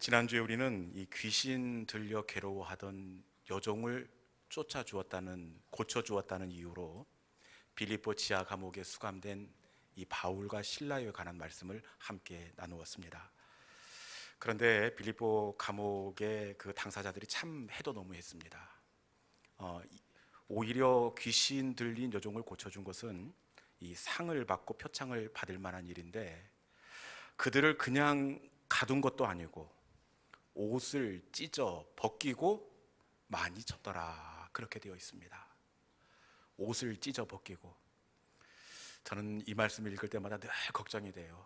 지난주에 우리는 이 귀신 들려 괴로워하던 여종을 고쳐주었다는 이유로 빌립보 지하 감옥에 수감된 이 바울과 실라에 관한 말씀을 함께 나누었습니다. 그런데 빌립보 감옥의 그 당사자들이 참 해도 너무했습니다. 오히려 귀신 들린 여종을 고쳐준 것은 이 상을 받고 표창을 받을 만한 일인데, 그들을 그냥 가둔 것도 아니고 옷을 찢어 벗기고 많이 쳤더라, 그렇게 되어 있습니다. 옷을 찢어 벗기고. 저는 이 말씀을 읽을 때마다 늘 걱정이 돼요.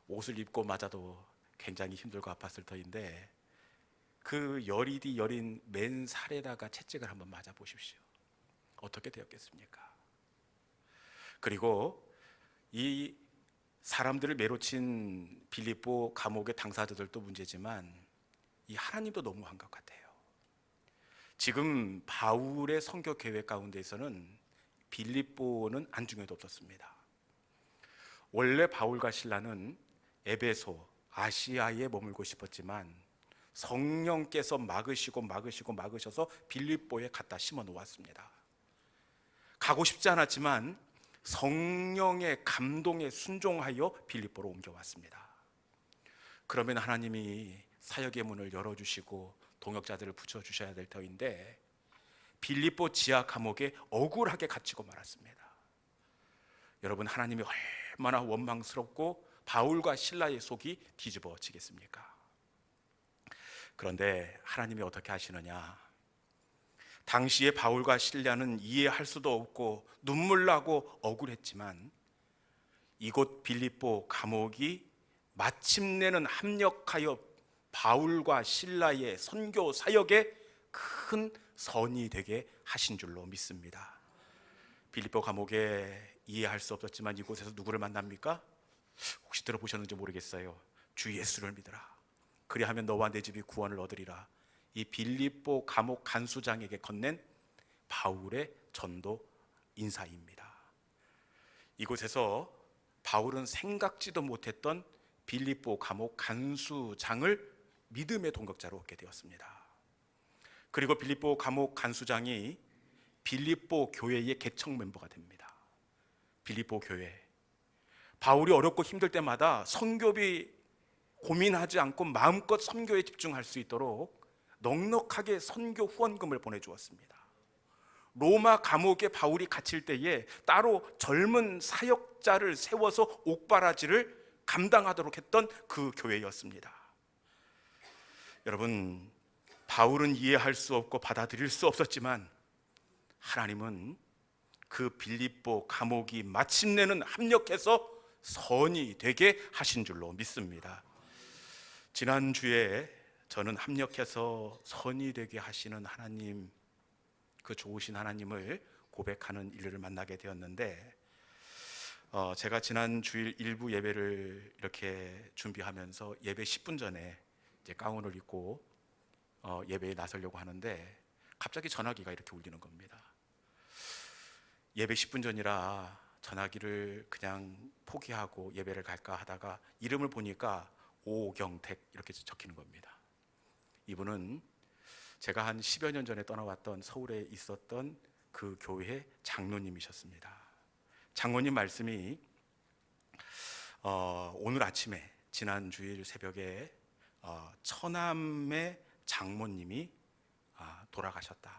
옷을 입고 맞아도 굉장히 힘들고 아팠을 터인데, 그 여리디 여린 맨 살에다가 채찍을 한번 맞아 보십시오. 어떻게 되었겠습니까? 그리고 이 사람들을 매로친 빌립보 감옥의 당사자들도 문제지만 이 하나님도 너무한 것 같아요. 지금 바울의 선교 계획 가운데에서는 빌립보는 안중에도 없었습니다. 원래 바울과 실라는 에베소, 아시아에 머물고 싶었지만 성령께서 막으셔서 빌립보에 갖다 심어 놓았습니다. 가고 싶지 않았지만 성령의 감동에 순종하여 빌립보로 옮겨왔습니다. 그러면 하나님이 사역의 문을 열어주시고 동역자들을 붙여주셔야 될 터인데, 빌립보 지하 감옥에 억울하게 갇히고 말았습니다. 여러분, 하나님이 얼마나 원망스럽고 바울과 실라의 속이 뒤집어지겠습니까? 그런데 하나님이 어떻게 하시느냐? 당시에 바울과 실라는 이해할 수도 없고 눈물 나고 억울했지만 이곳 빌립보 감옥이 마침내는 합력하여 바울과 실라의 선교 사역에 큰 선이 되게 하신 줄로 믿습니다. 빌립보 감옥에 이해할 수 없었지만 이곳에서 누구를 만납니까? 혹시 들어보셨는지 모르겠어요. 주 예수를 믿으라. 그리하면 너와 내 집이 구원을 얻으리라. 이 빌립보 감옥 간수장에게 건넨 바울의 전도 인사입니다. 이곳에서 바울은 생각지도 못했던 빌립보 감옥 간수장을 믿음의 동역자로 얻게 되었습니다. 그리고 빌립보 감옥 간수장이 빌립보 교회의 개척 멤버가 됩니다. 빌립보 교회, 바울이 어렵고 힘들 때마다 선교비 고민하지 않고 마음껏 선교에 집중할 수 있도록 넉넉하게 선교 후원금을 보내주었습니다. 로마 감옥에 바울이 갇힐 때에 따로 젊은 사역자를 세워서 옥바라지를 감당하도록 했던 그 교회였습니다. 여러분, 바울은 이해할 수 없고 받아들일 수 없었지만 하나님은 그 빌립보 감옥이 마침내는 합력해서 선이 되게 하신 줄로 믿습니다. 지난주에 저는 합력해서 선이 되게 하시는 하나님, 그 좋으신 하나님을 고백하는 일을 만나게 되었는데, 제가 지난 주일 일부 예배를 이렇게 준비하면서 예배 10분 전에 이제 가운을 입고 예배에 나서려고 하는데 갑자기 전화기가 이렇게 울리는 겁니다. 예배 10분 전이라 전화기를 그냥 포기하고 예배를 갈까 하다가 이름을 보니까 오경택 이렇게 적히는 겁니다. 이분은 제가 한 10여 년 전에 떠나왔던 서울에 있었던 그 교회 장로님이셨습니다. 장로님 말씀이 오늘 아침에 지난 주일 새벽에 처남의 장모님이 돌아가셨다.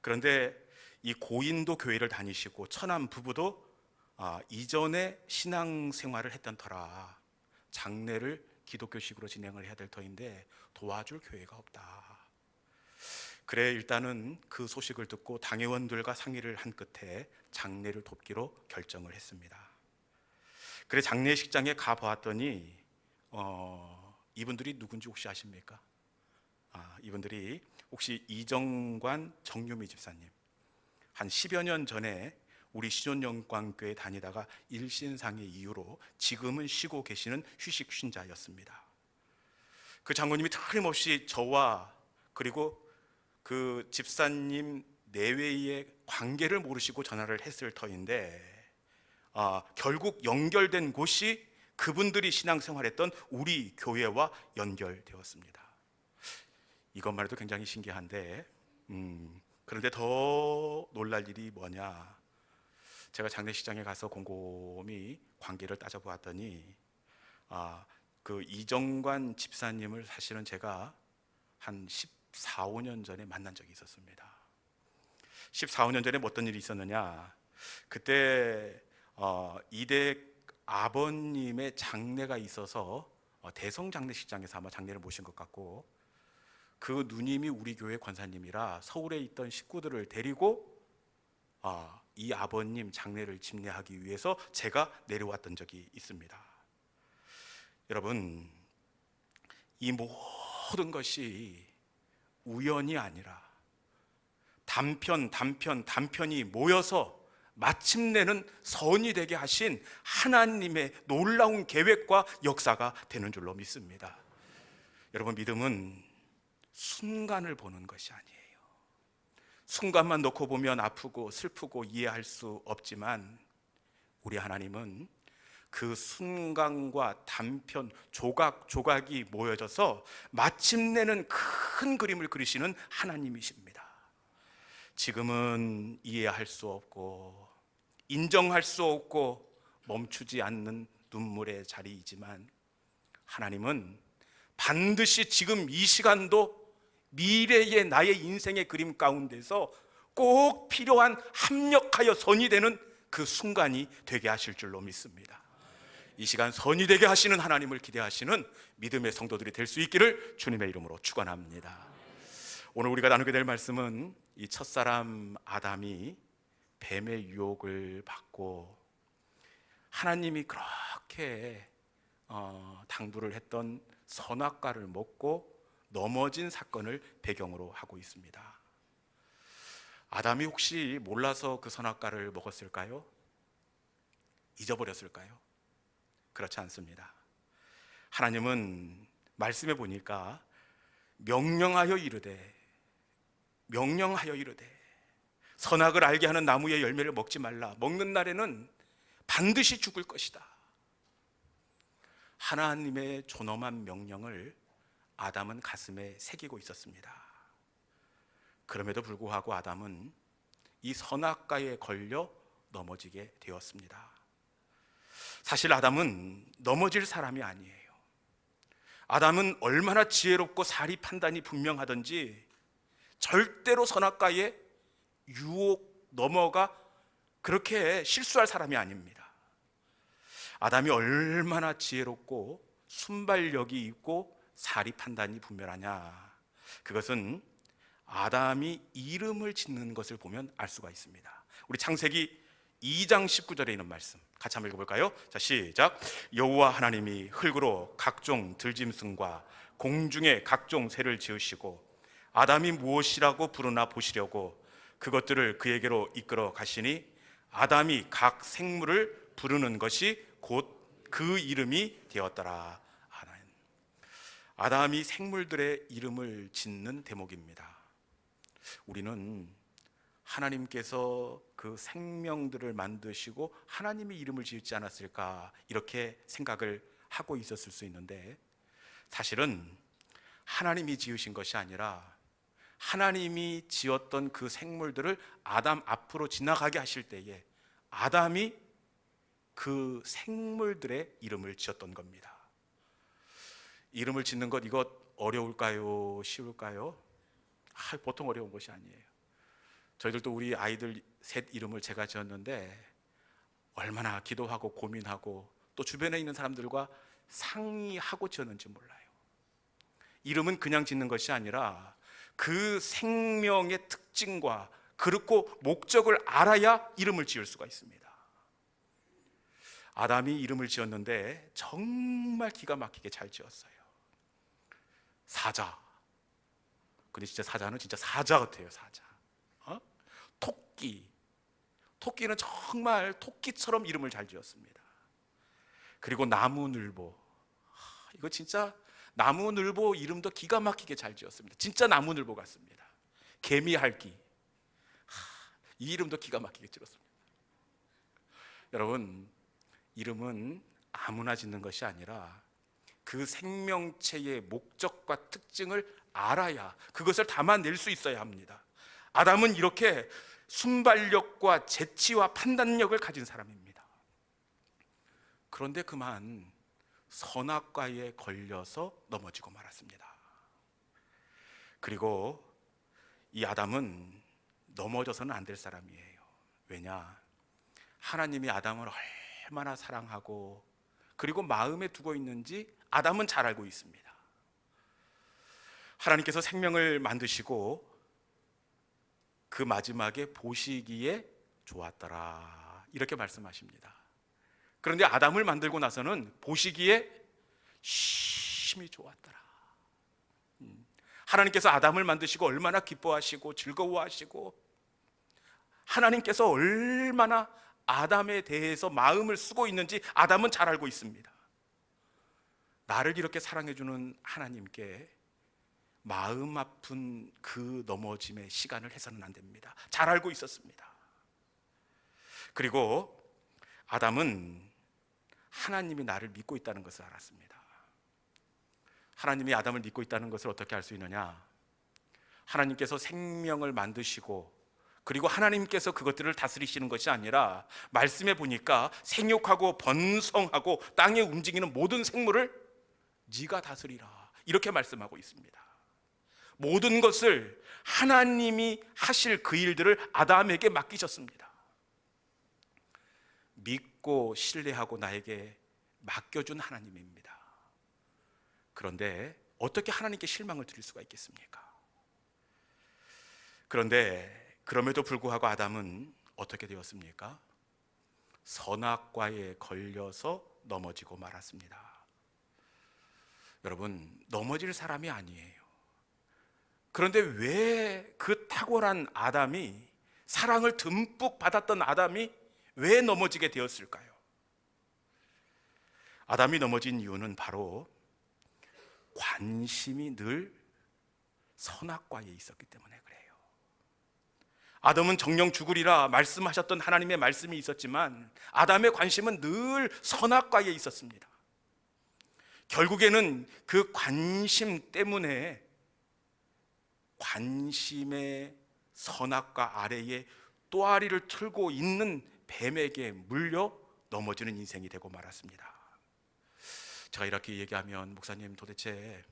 그런데 이 고인도 교회를 다니시고 처남 부부도 이전에 신앙생활을 했던 터라 장례를 기독교식으로 진행을 해야 될 터인데 도와줄 교회가 없다. 그래, 일단은 그 소식을 듣고 당회원들과 상의를 한 끝에 장례를 돕기로 결정을 했습니다. 그래, 장례식장에 가보았더니 이분들이 누군지 혹시 아십니까? 이분들이 혹시 이정관 정유미 집사님, 한 10여 년 전에 우리 시존영광교회 다니다가 일신상의 이유로 지금은 쉬고 계시는 휴식 신자였습니다. 그 장로님이 틀림없이 저와 그리고 그 집사님 내외의 관계를 모르시고 전화를 했을 터인데 결국 연결된 곳이 그분들이 신앙생활했던 우리 교회와 연결되었습니다. 이것만 해도 굉장히 신기한데 그런데 더 놀랄 일이 뭐냐, 제가 장례식장에 가서 곰곰이 관계를 따져보았더니 그 이정관 집사님을 사실은 제가 한 14, 15년 전에 만난 적이 있었습니다. 14, 15년 전에 어떤 일이 있었느냐, 그때 이댁 아버님의 장례가 있어서 대성 장례식장에서 아마 장례를 모신 것 같고, 그 누님이 우리 교회 권사님이라 서울에 있던 식구들을 데리고 이 아버님 장례를 집례하기 위해서 제가 내려왔던 적이 있습니다. 여러분, 이 모든 것이 우연이 아니라 단편이 모여서 마침내는 선이 되게 하신 하나님의 놀라운 계획과 역사가 되는 줄로 믿습니다. 여러분, 믿음은 순간을 보는 것이 아니에요. 순간만 놓고 보면 아프고 슬프고 이해할 수 없지만 우리 하나님은 그 순간과 단편 조각이 모여져서 마침내는 큰 그림을 그리시는 하나님이십니다. 지금은 이해할 수 없고 인정할 수 없고 멈추지 않는 눈물의 자리이지만 하나님은 반드시 지금 이 시간도 미래의 나의 인생의 그림 가운데서 꼭 필요한 합력하여 선이 되는 그 순간이 되게 하실 줄로 믿습니다. 이 시간 선이 되게 하시는 하나님을 기대하시는 믿음의 성도들이 될 수 있기를 주님의 이름으로 축원합니다. 오늘 우리가 나누게 될 말씀은 이 첫사람 아담이 뱀의 유혹을 받고 하나님이 그렇게 당부를 했던 선악과를 먹고 넘어진 사건을 배경으로 하고 있습니다. 아담이 혹시 몰라서 그 선악과를 먹었을까요? 잊어버렸을까요? 그렇지 않습니다. 하나님은 말씀해 보니까 명령하여 이르되 선악을 알게 하는 나무의 열매를 먹지 말라. 먹는 날에는 반드시 죽을 것이다. 하나님의 존엄한 명령을 아담은 가슴에 새기고 있었습니다. 그럼에도 불구하고 아담은 이 선악과에 걸려 넘어지게 되었습니다. 사실 아담은 넘어질 사람이 아니에요. 아담은 얼마나 지혜롭고 사리 판단이 분명하든지 절대로 선악과에 유혹 넘어가 그렇게 실수할 사람이 아닙니다. 아담이 얼마나 지혜롭고 순발력이 있고 사리 판단이 분명하냐, 그것은 아담이 이름을 짓는 것을 보면 알 수가 있습니다. 우리 창세기 2장 19절에 있는 말씀 같이 한번 읽어볼까요? 자, 시작. 여호와 하나님이 흙으로 각종 들짐승과 공중의 각종 새를 지으시고 아담이 무엇이라고 부르나 보시려고 그것들을 그에게로 이끌어 가시니 아담이 각 생물을 부르는 것이 곧 그 이름이 되었더라. 아담이 생물들의 이름을 짓는 대목입니다. 우리는 하나님께서 그 생명들을 만드시고 하나님이 이름을 지었지 않았을까 이렇게 생각을 하고 있었을 수 있는데, 사실은 하나님이 지으신 것이 아니라 하나님이 지었던 그 생물들을 아담 앞으로 지나가게 하실 때에 아담이 그 생물들의 이름을 지었던 겁니다. 이름을 짓는 것, 이것 어려울까요? 쉬울까요? 보통 어려운 것이 아니에요. 저희들도 우리 아이들 셋 이름을 제가 지었는데 얼마나 기도하고 고민하고 또 주변에 있는 사람들과 상의하고 지었는지 몰라요. 이름은 그냥 짓는 것이 아니라 그 생명의 특징과 그렇고 목적을 알아야 이름을 지을 수가 있습니다. 아담이 이름을 지었는데 정말 기가 막히게 잘 지었어요. 사자. 근데 진짜 사자는 진짜 사자 같아요. 사자. 토끼. 토끼는 정말 토끼처럼 이름을 잘 지었습니다. 그리고 나무늘보. 이거 진짜 나무늘보 이름도 기가 막히게 잘 지었습니다. 진짜 나무늘보 같습니다. 개미핥기. 이 이름도 기가 막히게 지었습니다. 여러분, 이름은 아무나 짓는 것이 아니라 그 생명체의 목적과 특징을 알아야 그것을 담아낼 수 있어야 합니다. 아담은 이렇게 순발력과 재치와 판단력을 가진 사람입니다. 그런데 그만 선악과에 걸려서 넘어지고 말았습니다. 그리고 이 아담은 넘어져서는 안 될 사람이에요. 왜냐? 하나님이 아담을 얼마나 사랑하고 그리고 마음에 두고 있는지 아담은 잘 알고 있습니다. 하나님께서 생명을 만드시고 그 마지막에 보시기에 좋았더라 이렇게 말씀하십니다. 그런데 아담을 만들고 나서는 보시기에 심히 좋았더라. 하나님께서 아담을 만드시고 얼마나 기뻐하시고 즐거워하시고 하나님께서 얼마나 아담에 대해서 마음을 쓰고 있는지 아담은 잘 알고 있습니다. 나를 이렇게 사랑해주는 하나님께 마음 아픈 그 넘어짐의 시간을 해서는 안 됩니다. 잘 알고 있었습니다. 그리고 아담은 하나님이 나를 믿고 있다는 것을 알았습니다. 하나님이 아담을 믿고 있다는 것을 어떻게 알 수 있느냐? 하나님께서 생명을 만드시고 그리고 하나님께서 그것들을 다스리시는 것이 아니라 말씀에 보니까 생육하고 번성하고 땅에 움직이는 모든 생물을 네가 다스리라 이렇게 말씀하고 있습니다. 모든 것을 하나님이 하실 그 일들을 아담에게 맡기셨습니다. 믿고 신뢰하고 나에게 맡겨준 하나님입니다. 그런데 어떻게 하나님께 실망을 드릴 수가 있겠습니까? 그런데 그럼에도 불구하고 아담은 어떻게 되었습니까? 선악과에 걸려서 넘어지고 말았습니다. 여러분, 넘어질 사람이 아니에요. 그런데 왜 그 탁월한 아담이, 사랑을 듬뿍 받았던 아담이 왜 넘어지게 되었을까요? 아담이 넘어진 이유는 바로 관심이 늘 선악과에 있었기 때문에 그래요. 아담은 정령 죽으리라 말씀하셨던 하나님의 말씀이 있었지만 아담의 관심은 늘 선악과에 있었습니다. 결국에는 그 관심 때문에 관심의 선악과 아래에 또아리를 틀고 있는 뱀에게 물려 넘어지는 인생이 되고 말았습니다. 제가 이렇게 얘기하면 목사님 도대체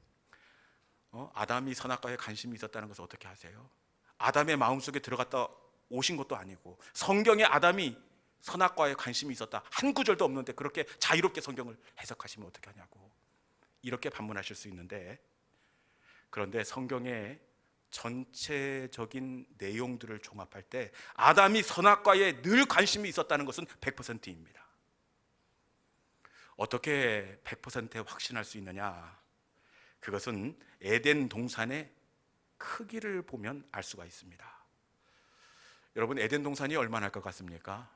아담이 선악과에 관심이 있었다는 것을 어떻게 아세요? 아담의 마음속에 들어갔다 오신 것도 아니고 성경에 아담이 선악과에 관심이 있었다 한 구절도 없는데 그렇게 자유롭게 성경을 해석하시면 어떻게 하냐고 이렇게 반문하실 수 있는데, 그런데 성경의 전체적인 내용들을 종합할 때 아담이 선악과에 늘 관심이 있었다는 것은 100%입니다. 어떻게 100% 확신할 수 있느냐? 그것은 에덴 동산의 크기를 보면 알 수가 있습니다. 여러분, 에덴 동산이 얼마나 할 것 같습니까?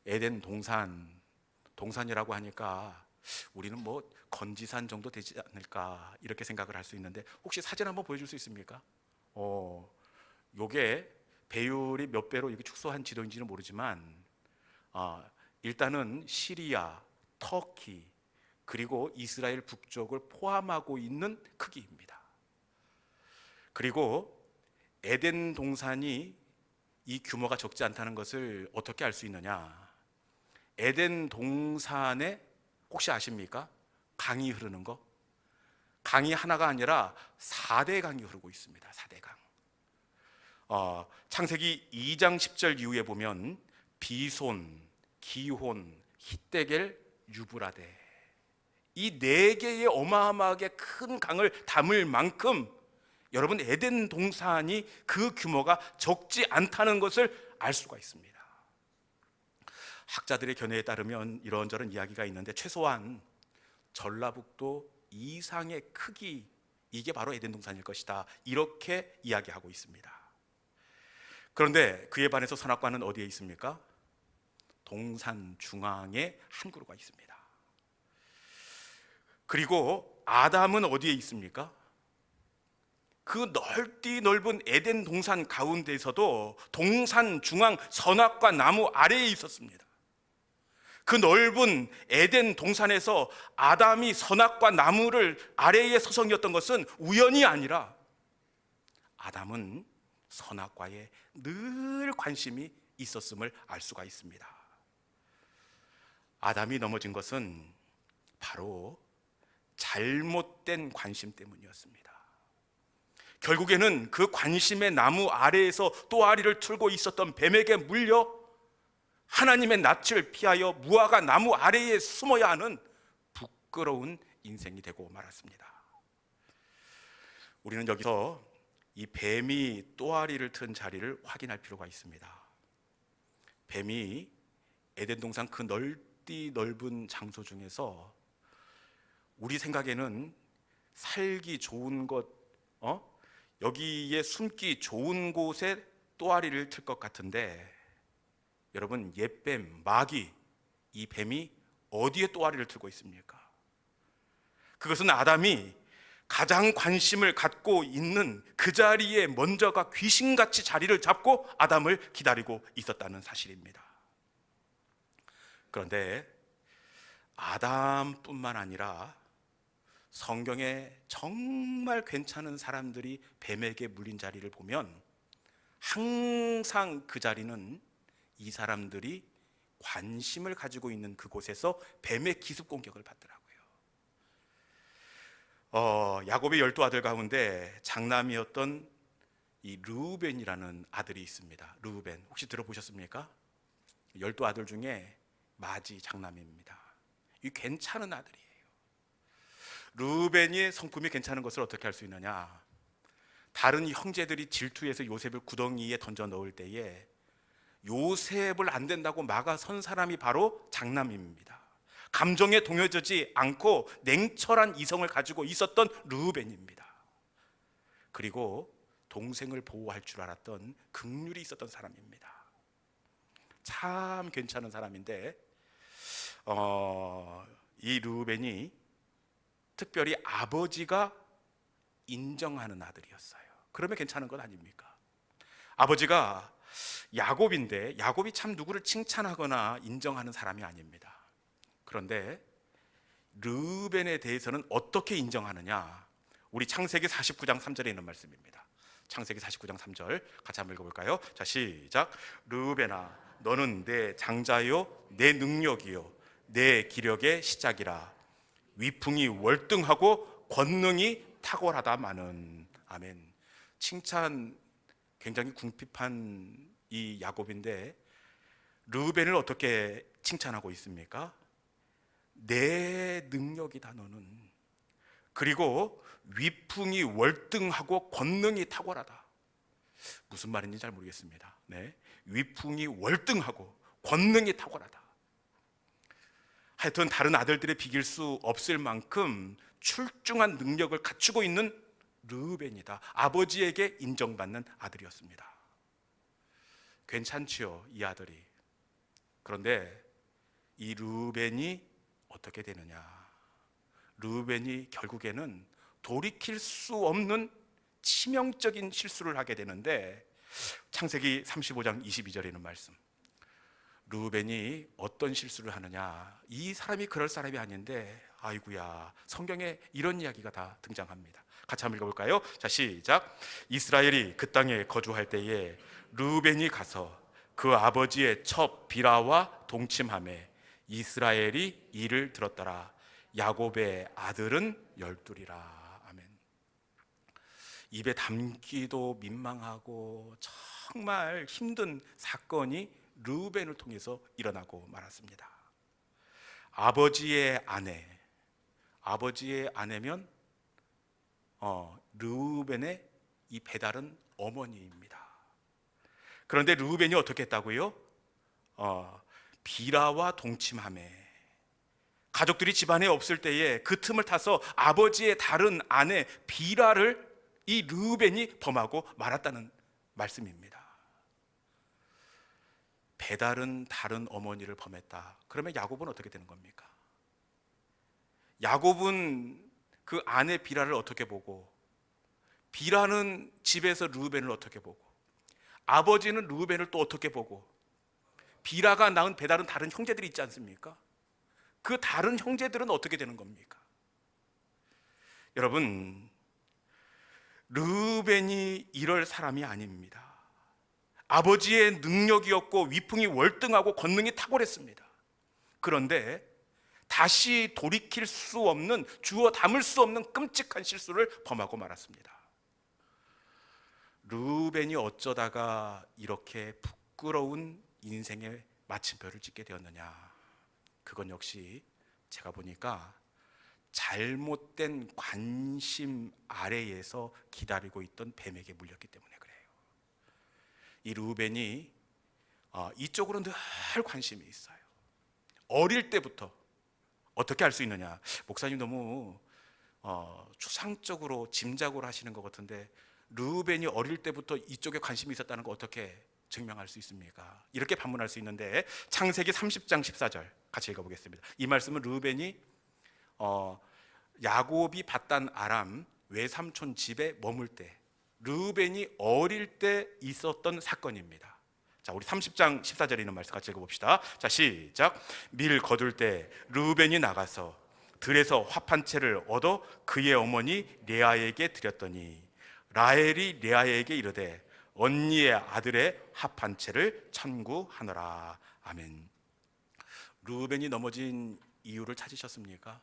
에덴 동산이라고 하니까 우리는 뭐 건지산 정도 되지 않을까 이렇게 생각을 할 수 있는데, 혹시 사진 한번 보여줄 수 있습니까? 요게 배율이 몇 배로 이렇게 축소한 지도인지는 모르지만 일단은 시리아, 터키 그리고 이스라엘 북쪽을 포함하고 있는 크기입니다. 그리고 에덴 동산이 이 규모가 적지 않다는 것을 어떻게 알 수 있느냐? 에덴 동산에 혹시 아십니까? 강이 흐르는 거? 강이 하나가 아니라 4대 강이 흐르고 있습니다. 4대 강. 창세기 2장 10절 이후에 보면 비손, 기혼, 히데겔, 유브라데, 이 4개의 어마어마하게 큰 강을 담을 만큼 여러분 에덴 동산이 그 규모가 적지 않다는 것을 알 수가 있습니다. 학자들의 견해에 따르면 이런저런 이야기가 있는데 최소한 전라북도 이상의 크기, 이게 바로 에덴 동산일 것이다 이렇게 이야기하고 있습니다. 그런데 그에 반해서 선악과는 어디에 있습니까? 동산 중앙에 한 그루가 있습니다. 그리고 아담은 어디에 있습니까? 그 넓디 넓은 에덴 동산 가운데에서도 동산 중앙 선악과 나무 아래에 있었습니다. 그 넓은 에덴 동산에서 아담이 선악과 나무를 아래에 서성이었던 것은 우연이 아니라 아담은 선악과에 늘 관심이 있었음을 알 수가 있습니다. 아담이 넘어진 것은 바로 잘못된 관심 때문이었습니다. 결국에는 그 관심의 나무 아래에서 또아리를 틀고 있었던 뱀에게 물려 하나님의 낯을 피하여 무화과 나무 아래에 숨어야 하는 부끄러운 인생이 되고 말았습니다. 우리는 여기서 이 뱀이 또아리를 튼 자리를 확인할 필요가 있습니다. 뱀이 에덴 동산 그 넓은 장소 중에서 우리 생각에는 살기 좋은 곳, 여기에 숨기 좋은 곳에 또아리를 틀 것 같은데, 여러분, 옛뱀, 마귀, 이 뱀이 어디에 또아리를 틀고 있습니까? 그것은 아담이 가장 관심을 갖고 있는 그 자리에 먼저가 귀신같이 자리를 잡고 아담을 기다리고 있었다는 사실입니다. 그런데 아담뿐만 아니라 성경에 정말 괜찮은 사람들이 뱀에게 물린 자리를 보면 항상 그 자리는 이 사람들이 관심을 가지고 있는 그곳에서 뱀의 기습 공격을 받더라고요. 야곱의 12아들 가운데 장남이었던 이 르우벤이라는 아들이 있습니다. 르우벤, 혹시 들어보셨습니까? 12아들 중에 마지 장남입니다. 이 괜찮은 아들이에요. 르우벤이 성품이 괜찮은 것을 어떻게 할 수 있느냐? 다른 형제들이 질투해서 요셉을 구덩이에 던져 넣을 때에 요셉을 안 된다고 막아선 사람이 바로 장남입니다. 감정에 동요되지 않고 냉철한 이성을 가지고 있었던 르우벤입니다. 그리고 동생을 보호할 줄 알았던 긍휼이 있었던 사람입니다. 참 괜찮은 사람인데 이 르우벤이 특별히 아버지가 인정하는 아들이었어요. 그러면 괜찮은 것 아닙니까? 아버지가 야곱인데 야곱이 참 누구를 칭찬하거나 인정하는 사람이 아닙니다. 그런데 르우벤에 대해서는 어떻게 인정하느냐? 우리 창세기 49장 3절에 있는 말씀입니다. 창세기 49장 3절 같이 한번 읽어볼까요? 자, 시작. 르우벤아, 너는 내 장자요 내 능력이요 내 기력의 시작이라. 위풍이 월등하고 권능이 탁월하다마는. 아멘. 칭찬 굉장히 궁핍한 이 야곱인데 르우벤을 어떻게 칭찬하고 있습니까? 내 능력이다 너는. 그리고 위풍이 월등하고 권능이 탁월하다. 무슨 말인지 잘 모르겠습니다. 네, 위풍이 월등하고 권능이 탁월하다. 하여튼 다른 아들들에 비길 수 없을 만큼 출중한 능력을 갖추고 있는 르우벤이다. 아버지에게 인정받는 아들이었습니다. 괜찮지요, 이 아들이. 그런데 이 르우벤이 어떻게 되느냐? 르우벤이 결국에는 돌이킬 수 없는 치명적인 실수를 하게 되는데, 창세기 35장 22절에 있는 말씀, 르우벤이 어떤 실수를 하느냐? 이 사람이 그럴 사람이 아닌데, 아이고야, 성경에 이런 이야기가 다 등장합니다. 같이 한번 읽어볼까요? 자, 시작. 이스라엘이 그 땅에 거주할 때에 르우벤이 가서 그 아버지의 첩 비라와 동침하매 이스라엘이 이를 들었더라. 야곱의 아들은 12이라. 아멘. 입에 담기도 민망하고 정말 힘든 사건이 르우벤을 통해서 일어나고 말았습니다. 아버지의 아내면 르우벤의 이 배달은 어머니입니다. 그런데 르우벤이 어떻게 했다고요? 비라와 동침하매, 가족들이 집안에 없을 때에 그 틈을 타서 아버지의 다른 아내 비라를 이 르우벤이 범하고 말았다는 말씀입니다. 배달은 다른 어머니를 범했다. 그러면 야곱은 어떻게 되는 겁니까? 야곱은 그 아내 비라를 어떻게 보고, 비라는 집에서 르우벤을 어떻게 보고, 아버지는 르우벤을 또 어떻게 보고, 비라가 낳은 배다른 다른 형제들이 있지 않습니까? 그 다른 형제들은 어떻게 되는 겁니까? 여러분, 르우벤이 이럴 사람이 아닙니다. 아버지의 능력이었고 위풍이 월등하고 권능이 탁월했습니다. 그런데 다시 돌이킬 수 없는, 주워 담을 수 없는 끔찍한 실수를 범하고 말았습니다. 르우벤이 어쩌다가 이렇게 부끄러운 인생의 마침표를 찍게 되었느냐? 그건 역시 제가 보니까 잘못된 관심 아래에서 기다리고 있던 뱀에게 물렸기 때문에 그래요. 이 르우벤이 이쪽으로 늘 관심이 있어요. 어릴 때부터. 어떻게 알 수 있느냐? 목사님 너무 추상적으로 짐작으로 하시는 것 같은데, 르우벤이 어릴 때부터 이쪽에 관심이 있었다는 거 어떻게 증명할 수 있습니까? 이렇게 반문할 수 있는데, 창세기 30장 14절 같이 읽어보겠습니다. 이 말씀은 르우벤이 야곱이 받단 아람 외삼촌 집에 머물 때, 르우벤이 어릴 때 있었던 사건입니다. 자, 우리 30장 14절에 있는 말씀 같이 읽어봅시다. 자, 시작. 밀 거둘 때 르우벤이 나가서 들에서 합 한 채를 얻어 그의 어머니 레아에게 드렸더니 라헬이 레아에게 이르되 언니의 아들의 합 한 채를 천구하노라. 아멘. 르우벤이 넘어진 이유를 찾으셨습니까?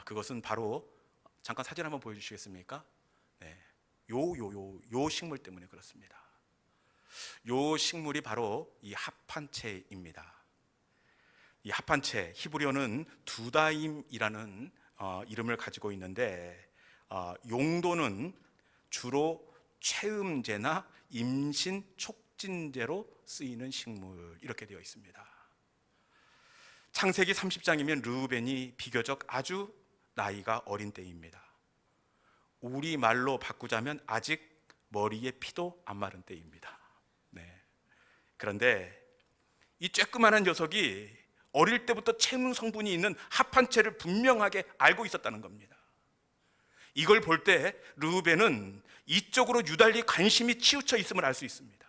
그것은 바로, 잠깐 사진 한번 보여주시겠습니까? 네, 요 식물 때문에 그렇습니다. 요 식물이 바로 이 합한채입니다. 이 합한채, 히브리어는 두다임이라는 이름을 가지고 있는데, 용도는 주로 체음제나 임신 촉진제로 쓰이는 식물, 이렇게 되어 있습니다. 창세기 30장이면 르우벤이 비교적 아주 나이가 어린 때입니다. 우리 말로 바꾸자면 아직 머리에 피도 안 마른 때입니다. 네. 그런데 이 쬐끄만한 녀석이 어릴 때부터 체문 성분이 있는 합한채를 분명하게 알고 있었다는 겁니다. 이걸 볼 때 르우벤은 이쪽으로 유달리 관심이 치우쳐 있음을 알 수 있습니다.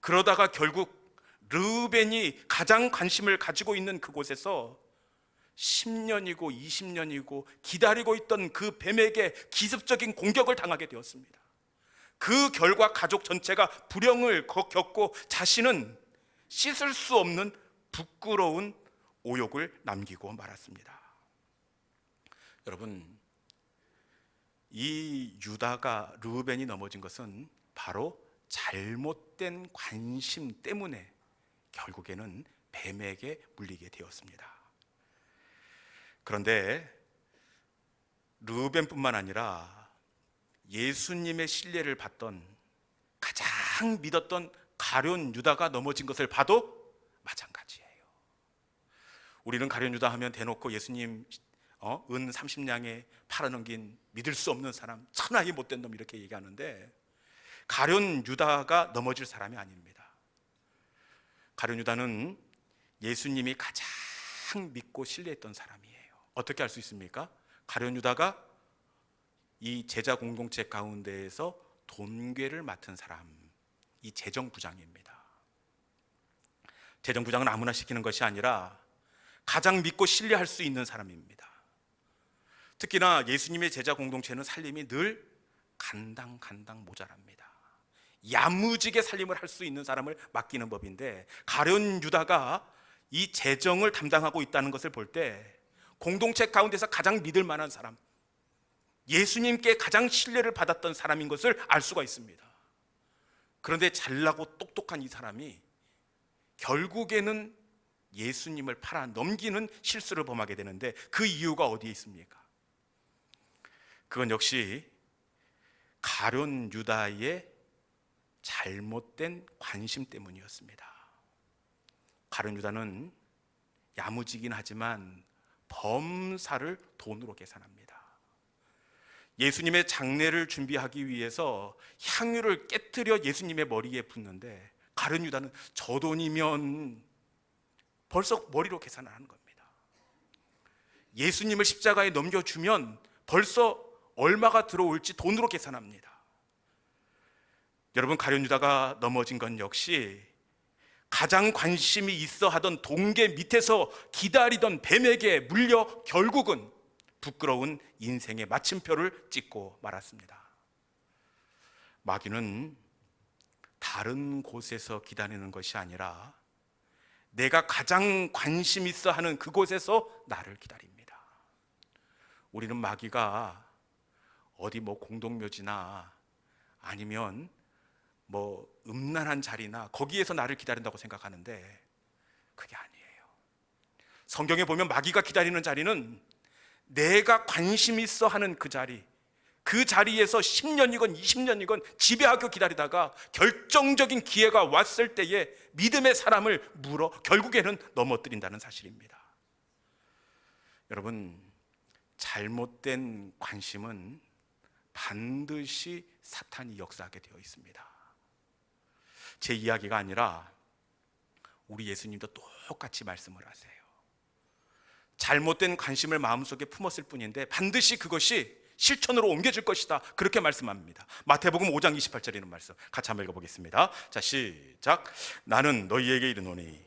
그러다가 결국 르우벤이 가장 관심을 가지고 있는 그곳에서 10년이고 20년이고 기다리고 있던 그 뱀에게 기습적인 공격을 당하게 되었습니다. 그 결과 가족 전체가 불행을 겪고 자신은 씻을 수 없는 부끄러운 오욕을 남기고 말았습니다. 여러분, 이 유다가, 르우벤이 넘어진 것은 바로 잘못된 관심 때문에 결국에는 뱀에게 물리게 되었습니다. 그런데 르우벤뿐만 아니라 예수님의 신뢰를 받던, 가장 믿었던 가룟 유다가 넘어진 것을 봐도 마찬가지예요. 우리는 가룟 유다 하면 대놓고 예수님 은 30냥에 팔아넘긴 믿을 수 없는 사람, 천하의 못된 놈, 이렇게 얘기하는데, 가룟 유다가 넘어질 사람이 아닙니다. 가룟 유다는 예수님이 가장 믿고 신뢰했던 사람이에요. 어떻게 알 수 있습니까? 가룟 유다가 이 제자 공동체 가운데에서 돈괴를 맡은 사람, 이 재정부장입니다. 재정부장은 아무나 시키는 것이 아니라 가장 믿고 신뢰할 수 있는 사람입니다. 특히나 예수님의 제자 공동체는 살림이 늘 간당 모자랍니다. 야무지게 살림을 할 수 있는 사람을 맡기는 법인데, 가룟 유다가 이 재정을 담당하고 있다는 것을 볼 때 공동체 가운데서 가장 믿을 만한 사람, 예수님께 가장 신뢰를 받았던 사람인 것을 알 수가 있습니다. 그런데 잘나고 똑똑한 이 사람이 결국에는 예수님을 팔아 넘기는 실수를 범하게 되는데, 그 이유가 어디에 있습니까? 그건 역시 가룟 유다의 잘못된 관심 때문이었습니다. 가룟 유다는 야무지긴 하지만 범사를 돈으로 계산합니다. 예수님의 장례를 준비하기 위해서 향유를 깨뜨려 예수님의 머리에 붓는데, 가룟 유다는 저 돈이면 벌써 머리로 계산을 하는 겁니다. 예수님을 십자가에 넘겨주면 벌써 얼마가 들어올지 돈으로 계산합니다. 여러분, 가룟 유다가 넘어진 건 역시 가장 관심이 있어 하던 동계 밑에서 기다리던 뱀에게 물려 결국은 부끄러운 인생의 마침표를 찍고 말았습니다. 마귀는 다른 곳에서 기다리는 것이 아니라 내가 가장 관심 있어 하는 그곳에서 나를 기다립니다. 우리는 마귀가 어디 공동묘지나 아니면 음란한 자리나 거기에서 나를 기다린다고 생각하는데 그게 아니에요. 성경에 보면 마귀가 기다리는 자리는 내가 관심 있어 하는 그 자리, 그 자리에서 10년이건 20년이건 지배하고 기다리다가 결정적인 기회가 왔을 때에 믿음의 사람을 물어 결국에는 넘어뜨린다는 사실입니다. 여러분, 잘못된 관심은 반드시 사탄이 역사하게 되어 있습니다. 제 이야기가 아니라 우리 예수님도 똑같이 말씀을 하세요. 잘못된 관심을 마음속에 품었을 뿐인데 반드시 그것이 실천으로 옮겨질 것이다, 그렇게 말씀합니다. 마태복음 5장 28절에 있는 말씀 같이 한번 읽어보겠습니다. 자, 시작. 나는 너희에게 이르노니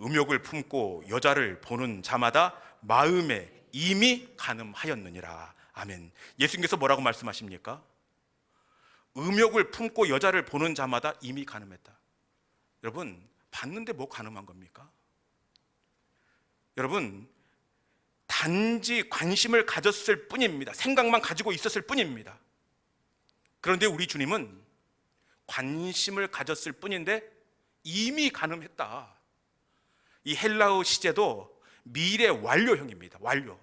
음욕을 품고 여자를 보는 자마다 마음에 이미 간음하였느니라. 아멘. 예수님께서 뭐라고 말씀하십니까? 음욕을 품고 여자를 보는 자마다 이미 간음했다. 여러분, 봤는데 뭐 간음한 겁니까? 여러분, 단지 관심을 가졌을 뿐입니다. 생각만 가지고 있었을 뿐입니다. 그런데 우리 주님은 관심을 가졌을 뿐인데 이미 간음했다. 이 헬라어 시제도 미래 완료형입니다. 완료.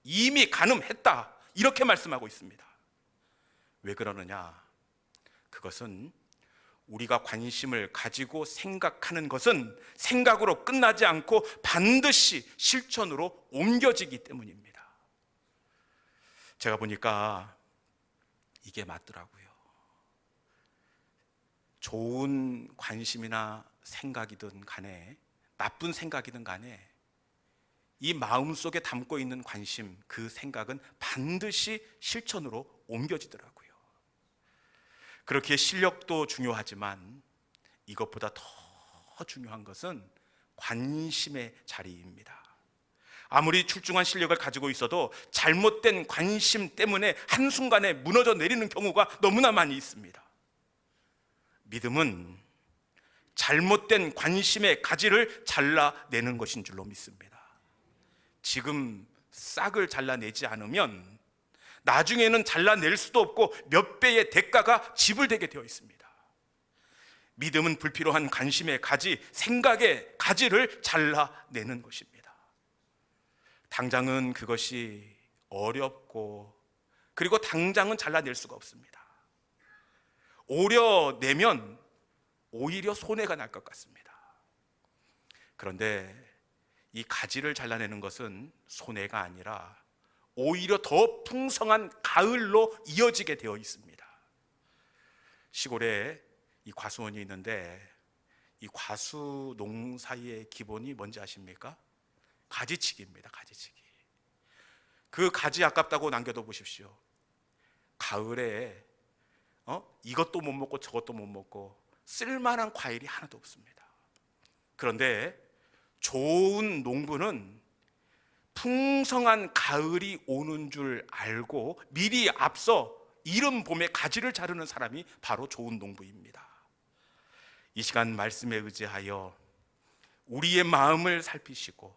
이미 간음했다, 이렇게 말씀하고 있습니다. 왜 그러느냐? 그것은 우리가 관심을 가지고 생각하는 것은 생각으로 끝나지 않고 반드시 실천으로 옮겨지기 때문입니다. 제가 보니까 이게 맞더라고요. 좋은 관심이나 생각이든 간에 나쁜 생각이든 간에 이 마음속에 담고 있는 관심, 그 생각은 반드시 실천으로 옮겨지더라고요. 그렇게 실력도 중요하지만 이것보다 더 중요한 것은 관심의 자리입니다. 아무리 출중한 실력을 가지고 있어도 잘못된 관심 때문에 한순간에 무너져 내리는 경우가 너무나 많이 있습니다. 믿음은 잘못된 관심의 가지를 잘라내는 것인 줄로 믿습니다. 지금 싹을 잘라내지 않으면 나중에는 잘라낼 수도 없고 몇 배의 대가가 지불되게 되어 있습니다. 믿음은 불필요한 관심의 가지, 생각의 가지를 잘라내는 것입니다. 당장은 그것이 어렵고 그리고 당장은 잘라낼 수가 없습니다. 오려내면 오히려 손해가 날 것 같습니다. 그런데 이 가지를 잘라내는 것은 손해가 아니라 오히려 더 풍성한 가을로 이어지게 되어 있습니다. 시골에 이 과수원이 있는데 이 과수 농사의 기본이 뭔지 아십니까? 가지치기입니다. 가지치기. 그 가지 아깝다고 남겨둬 보십시오. 가을에 이것도 못 먹고 저것도 못 먹고 쓸만한 과일이 하나도 없습니다. 그런데 좋은 농부는 풍성한 가을이 오는 줄 알고 미리 앞서 이른 봄에 가지를 자르는 사람이 바로 좋은 농부입니다. 이 시간 말씀에 의지하여 우리의 마음을 살피시고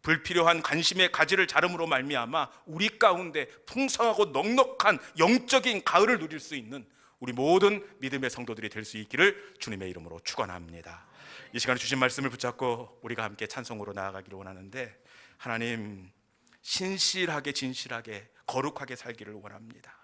불필요한 관심의 가지를 자름으로 말미암아 우리 가운데 풍성하고 넉넉한 영적인 가을을 누릴 수 있는 우리 모든 믿음의 성도들이 될 수 있기를 주님의 이름으로 축원합니다. 이 시간에 주신 말씀을 붙잡고 우리가 함께 찬송으로 나아가기를 원하는데, 하나님, 신실하게 진실하게 거룩하게 살기를 원합니다.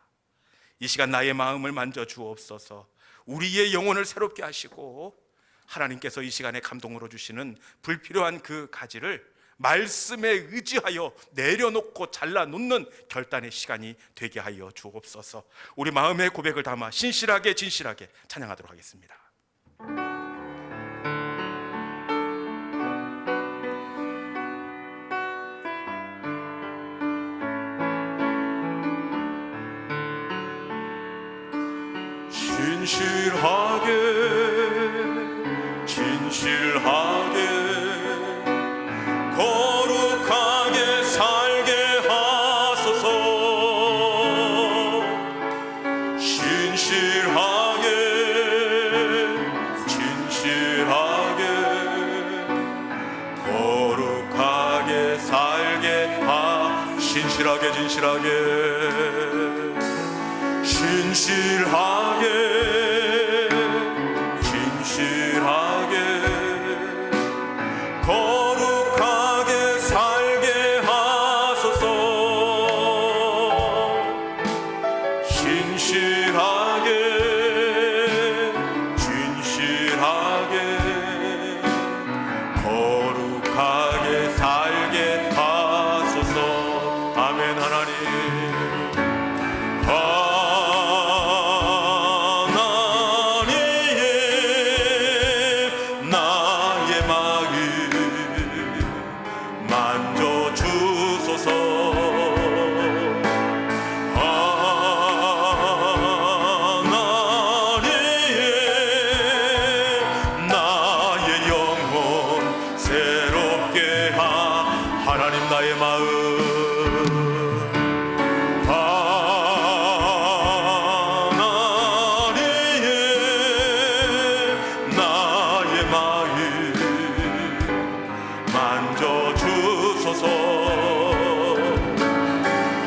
이 시간 나의 마음을 만져 주옵소서. 우리의 영혼을 새롭게 하시고 하나님께서 이 시간에 감동으로 주시는 불필요한 그 가지를 말씀에 의지하여 내려놓고 잘라놓는 결단의 시간이 되게 하여 주옵소서. 우리 마음의 고백을 담아 신실하게 진실하게 찬양하도록 하겠습니다. 진실하게 진실하게 신실하게 거룩하게 살게 하소서. 신실하게 진실하게 거룩하게 살게 신실하게 진실하게 신실하게 진실하게 거룩하게 살게 하소서. 신실하게 진실하게 거룩하게 살게 하소서. 아멘. 하나님 나의 마음 하나님 나의 마음 만져주소서.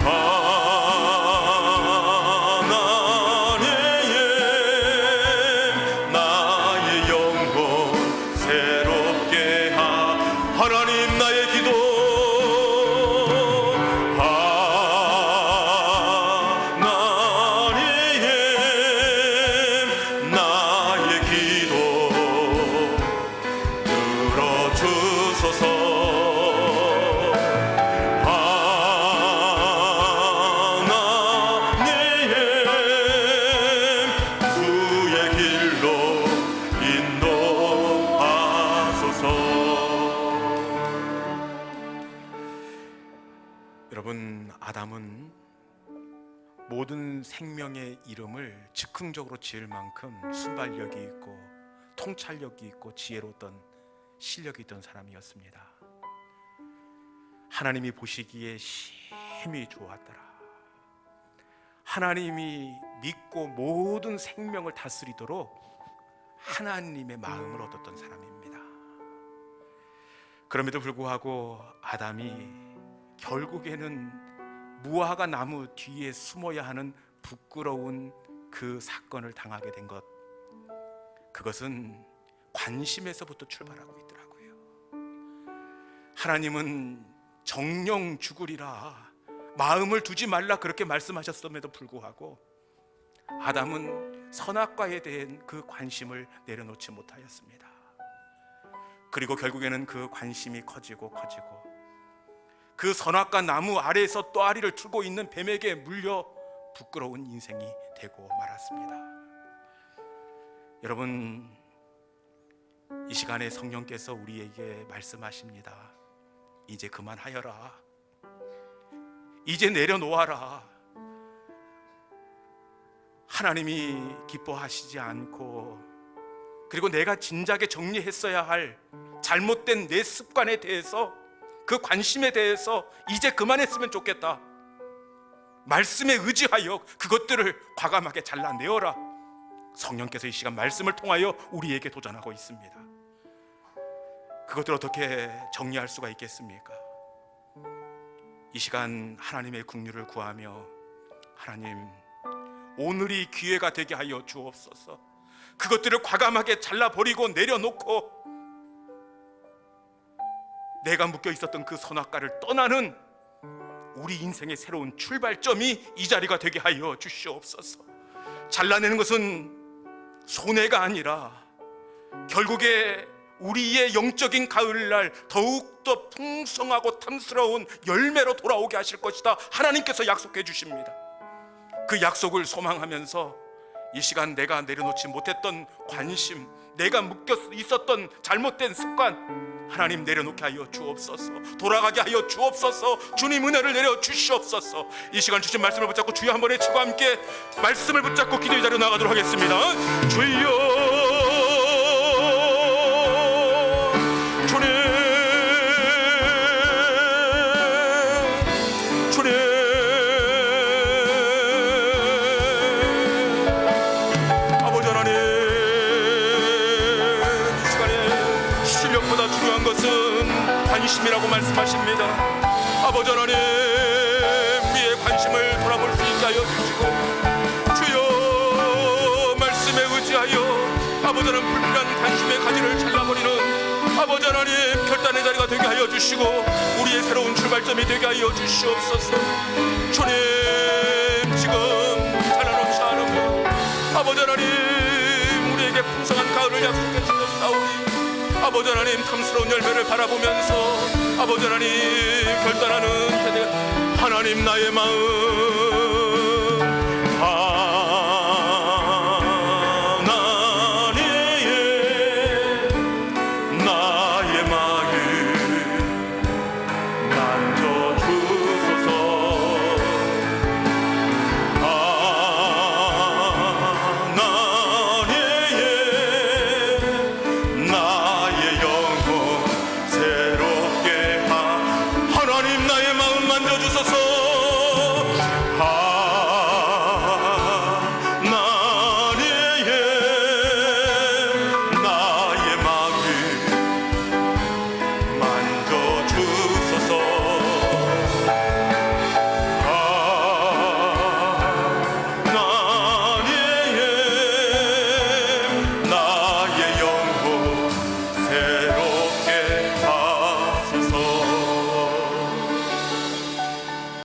하나님 나의 영혼 새롭게 하나님 나의 기도 여러분, 아담은 모든 생명의 이름을 즉흥적으로 지을 만큼 순발력이 있고 통찰력이 있고 지혜로웠던 실력이 있던 사람이었습니다. 하나님이 보시기에 심히 좋았더라. 하나님이 믿고 모든 생명을 다스리도록 하나님의 마음을 얻었던 사람입니다. 그럼에도 불구하고 아담이 결국에는 무화과 나무 뒤에 숨어야 하는 부끄러운 그 사건을 당하게 된 것, 그것은 관심에서부터 출발하고 있더라고요. 하나님은 정령 죽으리라, 마음을 두지 말라 그렇게 말씀하셨음에도 불구하고 아담은 선악과에 대한 그 관심을 내려놓지 못하였습니다. 그리고 결국에는 그 관심이 커지고 그 선악과 나무 아래에서 또아리를 틀고 있는 뱀에게 물려 부끄러운 인생이 되고 말았습니다. 여러분, 이 시간에 성령께서 우리에게 말씀하십니다. 이제 그만하여라. 이제 내려놓아라. 하나님이 기뻐하시지 않고, 그리고 내가 진작에 정리했어야 할 잘못된 내 습관에 대해서, 그 관심에 대해서 이제 그만했으면 좋겠다. 말씀에 의지하여 그것들을 과감하게 잘라내어라. 성령께서 이 시간 말씀을 통하여 우리에게 도전하고 있습니다. 그것들을 어떻게 정리할 수가 있겠습니까? 이 시간 하나님의 긍휼을 구하며, 하나님, 오늘이 기회가 되게 하여 주옵소서. 그것들을 과감하게 잘라버리고 내려놓고 내가 묶여 있었던 그 선악과를 떠나는 우리 인생의 새로운 출발점이 이 자리가 되게 하여 주시옵소서. 잘라내는 것은 손해가 아니라 결국에 우리의 영적인 가을날 더욱더 풍성하고 탐스러운 열매로 돌아오게 하실 것이다. 하나님께서 약속해 주십니다. 그 약속을 소망하면서 이 시간 내가 내려놓지 못했던 관심, 내가 묶여 있었던 잘못된 습관, 하나님 내려놓게 하여 주옵소서. 돌아가게 하여 주옵소서. 주님 은혜를 내려 주시옵소서. 이 시간 주신 말씀을 붙잡고 주여 한번 외치고 함께 말씀을 붙잡고 기도의 자리로 나가도록 하겠습니다. 주여 중심이라고 말씀하십니다. 아버지 하나님, 우리의 관심을 돌아볼 수 있게 하여 주시고, 주여 말씀에 의지하여 아버지 하나님 불필요한 관심의 가지를 잘라버리는 아버지 하나님 결단의 자리가 되게 하여 주시고, 우리의 새로운 출발점이 되게 하여 주시옵소서. 주님, 지금 자라놓지 않으면 아버지 하나님 우리에게 풍성한 가을을 약속해 주셨사오니 아버지 하나님 탐스러운 열매를 바라보면서 아버지 하나님 결단하는 하나님 나의 마음 하나님 나의 마음 만져주소서.